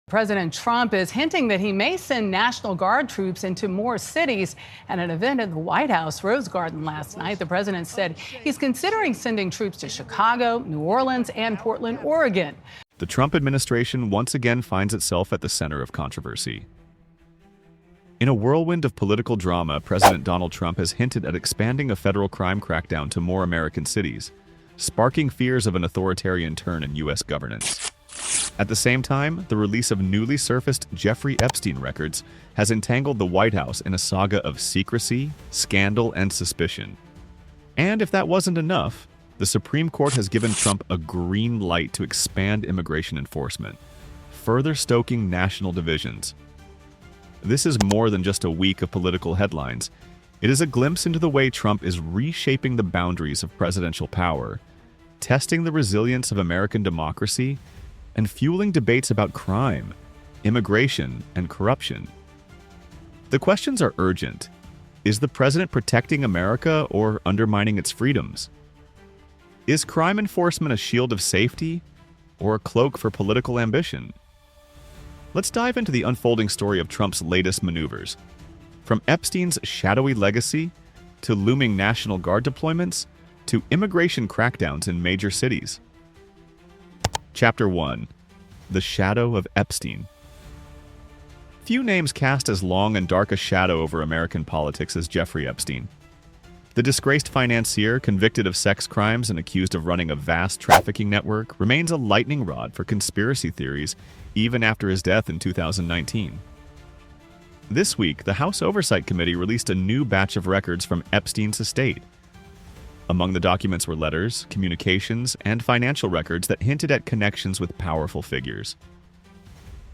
President Trump is hinting that he may send National Guard troops into more cities. At an event at the White House Rose Garden last night, the president said he's considering sending troops to Chicago, New Orleans, and Portland, Oregon. The Trump administration once again finds itself at the center of controversy. In a whirlwind of political drama, President Donald Trump has hinted at expanding a federal crime crackdown to more American cities, sparking fears of an authoritarian turn in U.S. governance. At the same time, the release of newly surfaced Jeffrey Epstein records has entangled the White House in a saga of secrecy, scandal, and suspicion. And if that wasn't enough, the Supreme Court has given Trump a green light to expand immigration enforcement, further stoking national divisions. This is more than just a week of political headlines. It is a glimpse into the way Trump is reshaping the boundaries of presidential power, testing the resilience of American democracy, and fueling debates about crime, immigration, and corruption. The questions are urgent. Is the president protecting America or undermining its freedoms? Is crime enforcement a shield of safety or a cloak for political ambition? Let's dive into the unfolding story of Trump's latest maneuvers. From Epstein's shadowy legacy to looming National Guard deployments to immigration crackdowns in major cities. Chapter 1. The Shadow of Epstein. Few names cast as long and dark a shadow over American politics as Jeffrey Epstein. The disgraced financier, convicted of sex crimes and accused of running a vast trafficking network, remains a lightning rod for conspiracy theories even after his death in 2019. This week, the House Oversight Committee released a new batch of records from Epstein's estate. Among the documents were letters, communications, and financial records that hinted at connections with powerful figures.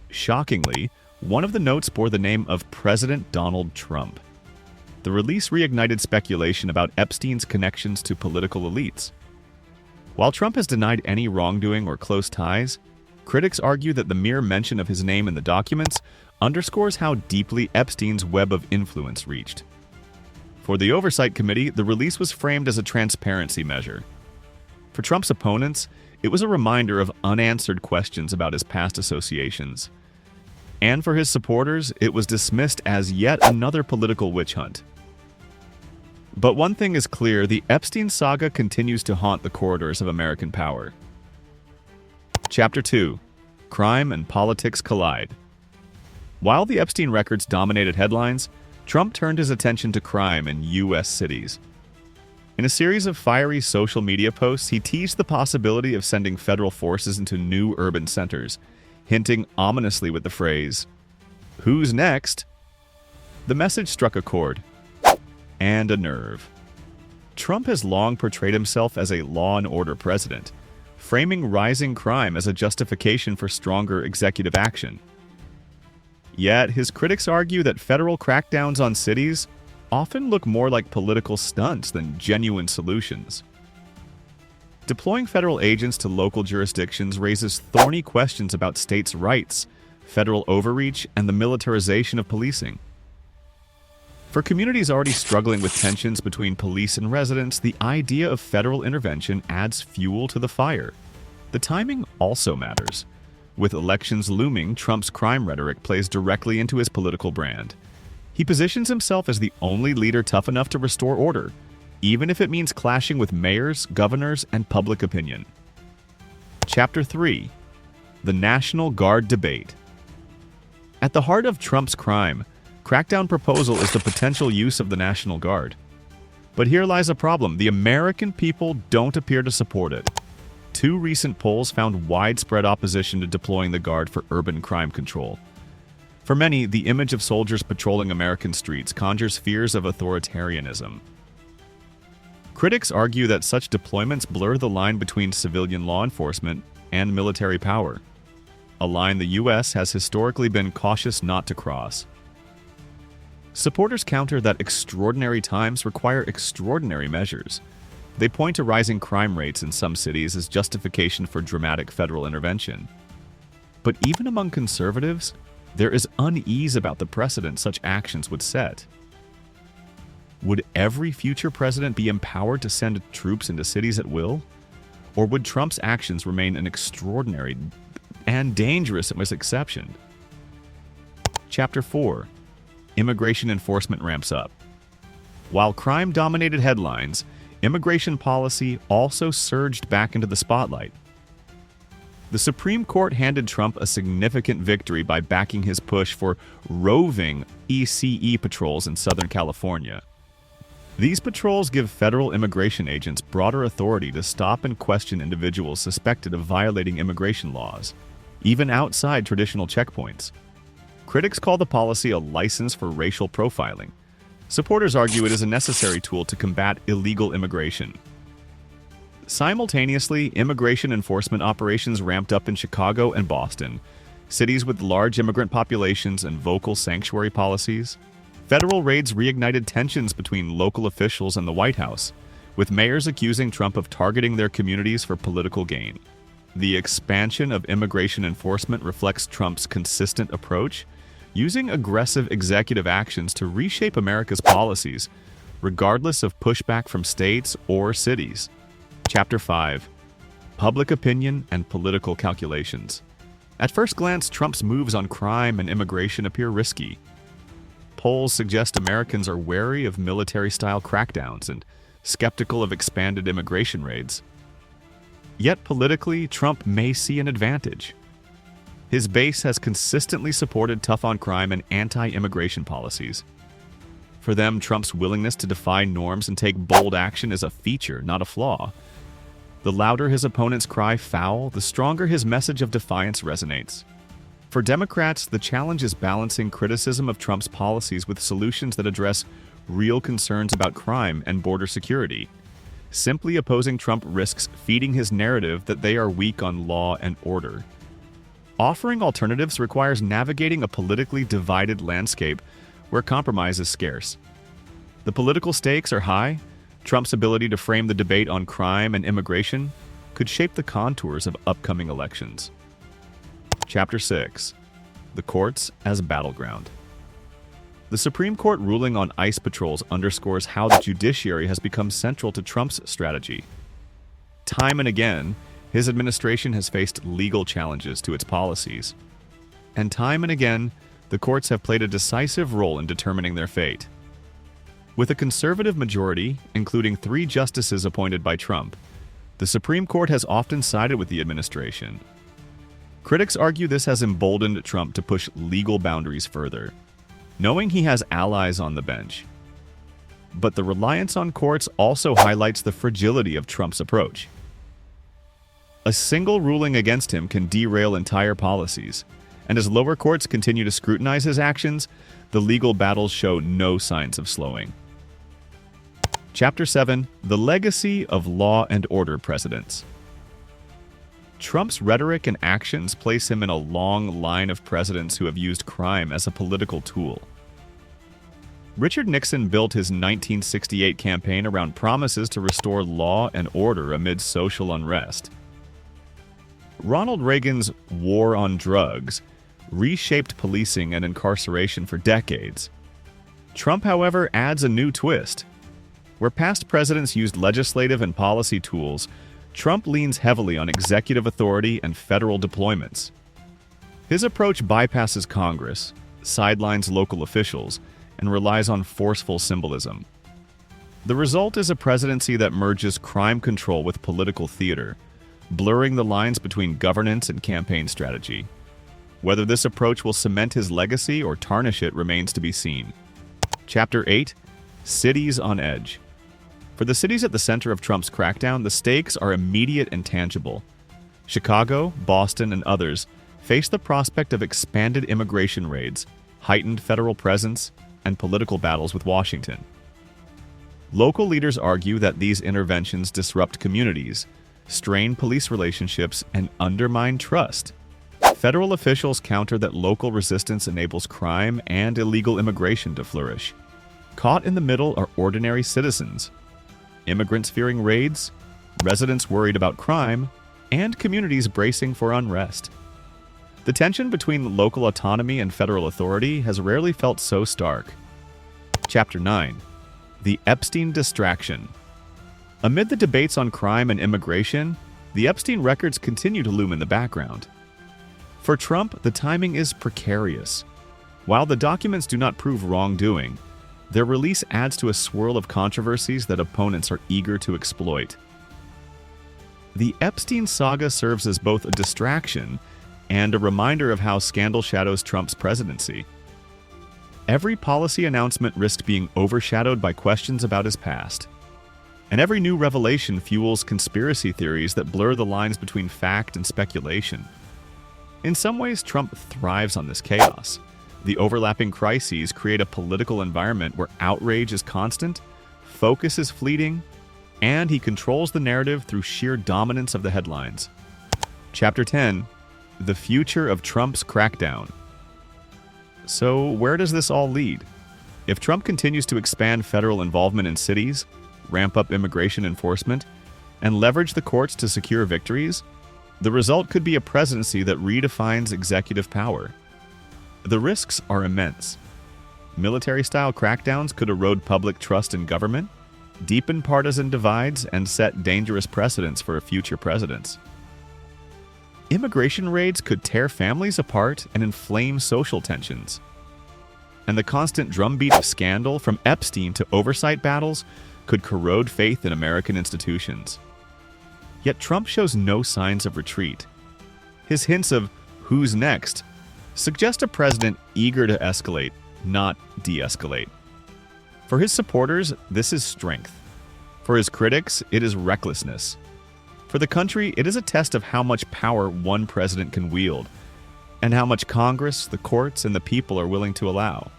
Shockingly, one of the notes bore the name of President Donald Trump. The release reignited speculation about Epstein's connections to political elites. While Trump has denied any wrongdoing or close ties, critics argue that the mere mention of his name in the documents underscores how deeply Epstein's web of influence reached. For the Oversight Committee, the release was framed as a transparency measure. For Trump's opponents, it was a reminder of unanswered questions about his past associations. And for his supporters, it was dismissed as yet another political witch hunt. But one thing is clear, the Epstein saga continues to haunt the corridors of American power. Chapter 2. Crime and Politics Collide. While the Epstein records dominated headlines, Trump turned his attention to crime in U.S. cities. In a series of fiery social media posts, he teased the possibility of sending federal forces into new urban centers, hinting ominously with the phrase, "Who's next?" The message struck a chord and a nerve. Trump has long portrayed himself as a law and order president, framing rising crime as a justification for stronger executive action. Yet, his critics argue that federal crackdowns on cities often look more like political stunts than genuine solutions. Deploying federal agents to local jurisdictions raises thorny questions about states' rights, federal overreach, and the militarization of policing. For communities already struggling with tensions between police and residents, the idea of federal intervention adds fuel to the fire. The timing also matters. With elections looming, Trump's crime rhetoric plays directly into his political brand. He positions himself as the only leader tough enough to restore order, even if it means clashing with mayors, governors, and public opinion. Chapter 3. The National Guard Debate. At the heart of Trump's crime, crackdown proposal is the potential use of the National Guard. But here lies a problem. The American people don't appear to support it. Two recent polls found widespread opposition to deploying the Guard for urban crime control. For many, the image of soldiers patrolling American streets conjures fears of authoritarianism. Critics argue that such deployments blur the line between civilian law enforcement and military power, a line the U.S. has historically been cautious not to cross. Supporters counter that extraordinary times require extraordinary measures. They point to rising crime rates in some cities as justification for dramatic federal intervention. But even among conservatives, there is unease about the precedent such actions would set. Would every future president be empowered to send troops into cities at will? Or would Trump's actions remain an extraordinary and dangerous was exception. Chapter 4. Immigration enforcement ramps up. While crime dominated headlines, immigration policy also surged back into the spotlight. The Supreme Court handed Trump a significant victory by backing his push for roving ECE patrols in Southern California. These patrols give federal immigration agents broader authority to stop and question individuals suspected of violating immigration laws, even outside traditional checkpoints. Critics call the policy a license for racial profiling. Supporters argue it is a necessary tool to combat illegal immigration. Simultaneously, immigration enforcement operations ramped up in Chicago and Boston, cities with large immigrant populations and vocal sanctuary policies. Federal raids reignited tensions between local officials and the White House, with mayors accusing Trump of targeting their communities for political gain. The expansion of immigration enforcement reflects Trump's consistent approach, using aggressive executive actions to reshape America's policies, regardless of pushback from states or cities. Chapter 5. Public Opinion and Political Calculations. At first glance, Trump's moves on crime and immigration appear risky. Polls suggest Americans are wary of military-style crackdowns and skeptical of expanded immigration raids. Yet politically, Trump may see an advantage. His base has consistently supported tough-on-crime and anti-immigration policies. For them, Trump's willingness to defy norms and take bold action is a feature, not a flaw. The louder his opponents cry foul, the stronger his message of defiance resonates. For Democrats, the challenge is balancing criticism of Trump's policies with solutions that address real concerns about crime and border security. Simply opposing Trump risks feeding his narrative that they are weak on law and order. Offering alternatives requires navigating a politically divided landscape where compromise is scarce. The political stakes are high. Trump's ability to frame the debate on crime and immigration could shape the contours of upcoming elections. Chapter 6. The Courts as Battleground. The Supreme Court ruling on ICE patrols underscores how the judiciary has become central to Trump's strategy. Time and again, his administration has faced legal challenges to its policies. And time and again, the courts have played a decisive role in determining their fate. With a conservative majority, including 3 justices appointed by Trump, the Supreme Court has often sided with the administration. Critics argue this has emboldened Trump to push legal boundaries further, knowing he has allies on the bench. But the reliance on courts also highlights the fragility of Trump's approach. A single ruling against him can derail entire policies, and as lower courts continue to scrutinize his actions, the legal battles show no signs of slowing. Chapter 7. The Legacy of Law and Order Presidents. Trump's rhetoric and actions place him in a long line of presidents who have used crime as a political tool. Richard Nixon built his 1968 campaign around promises to restore law and order amid social unrest. Ronald Reagan's war on drugs reshaped policing and incarceration for decades. Trump, however, adds a new twist. Where past presidents used legislative and policy tools, Trump leans heavily on executive authority and federal deployments. His approach bypasses Congress, sidelines local officials, and relies on forceful symbolism. The result is a presidency that merges crime control with political theater, blurring the lines between governance and campaign strategy. Whether this approach will cement his legacy or tarnish it remains to be seen. Chapter 8. Cities on Edge. For the cities at the center of Trump's crackdown, the stakes are immediate and tangible. Chicago, Boston, and others face the prospect of expanded immigration raids, heightened federal presence, and political battles with Washington. Local leaders argue that these interventions disrupt communities, strain police relationships, and undermine trust. Federal officials counter that local resistance enables crime and illegal immigration to flourish. Caught in the middle are ordinary citizens, immigrants fearing raids, residents worried about crime, and communities bracing for unrest. The tension between local autonomy and federal authority has rarely felt so stark. Chapter 9. The Epstein Distraction. Amid the debates on crime and immigration, the Epstein records continue to loom in the background. For Trump, the timing is precarious. While the documents do not prove wrongdoing, their release adds to a swirl of controversies that opponents are eager to exploit. The Epstein saga serves as both a distraction and a reminder of how scandal shadows Trump's presidency. Every policy announcement risked being overshadowed by questions about his past. And every new revelation fuels conspiracy theories that blur the lines between fact and speculation. In some ways, Trump thrives on this chaos. The overlapping crises create a political environment where outrage is constant, focus is fleeting, and he controls the narrative through sheer dominance of the headlines. Chapter 10: The Future of Trump's Crackdown. So, where does this all lead? If Trump continues to expand federal involvement in cities, ramp up immigration enforcement, and leverage the courts to secure victories, the result could be a presidency that redefines executive power. The risks are immense. Military-style crackdowns could erode public trust in government, deepen partisan divides, and set dangerous precedents for future presidents. Immigration raids could tear families apart and inflame social tensions. And the constant drumbeat of scandal, from Epstein to oversight battles, could corrode faith in American institutions. Yet Trump shows no signs of retreat. His hints of "who's next" suggest a president eager to escalate, not de-escalate. For his supporters, this is strength. For his critics, it is recklessness. For the country, it is a test of how much power one president can wield, and how much Congress, the courts, and the people are willing to allow.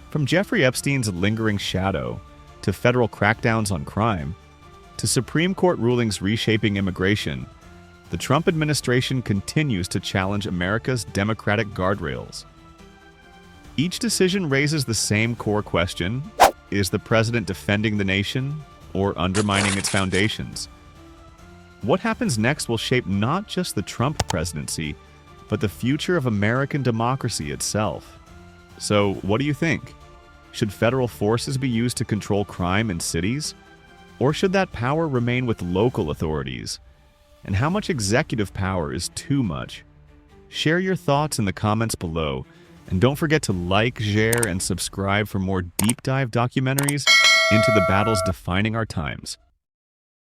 From Jeffrey Epstein's lingering shadow, to federal crackdowns on crime, to Supreme Court rulings reshaping immigration, the Trump administration continues to challenge America's democratic guardrails. Each decision raises the same core question: is the president defending the nation or undermining its foundations? What happens next will shape not just the Trump presidency, but the future of American democracy itself. So, what do you think? Should federal forces be used to control crime in cities? Or should that power remain with local authorities? And how much executive power is too much? Share your thoughts in the comments below, and don't forget to like, share, and subscribe for more deep dive documentaries into the battles defining our times.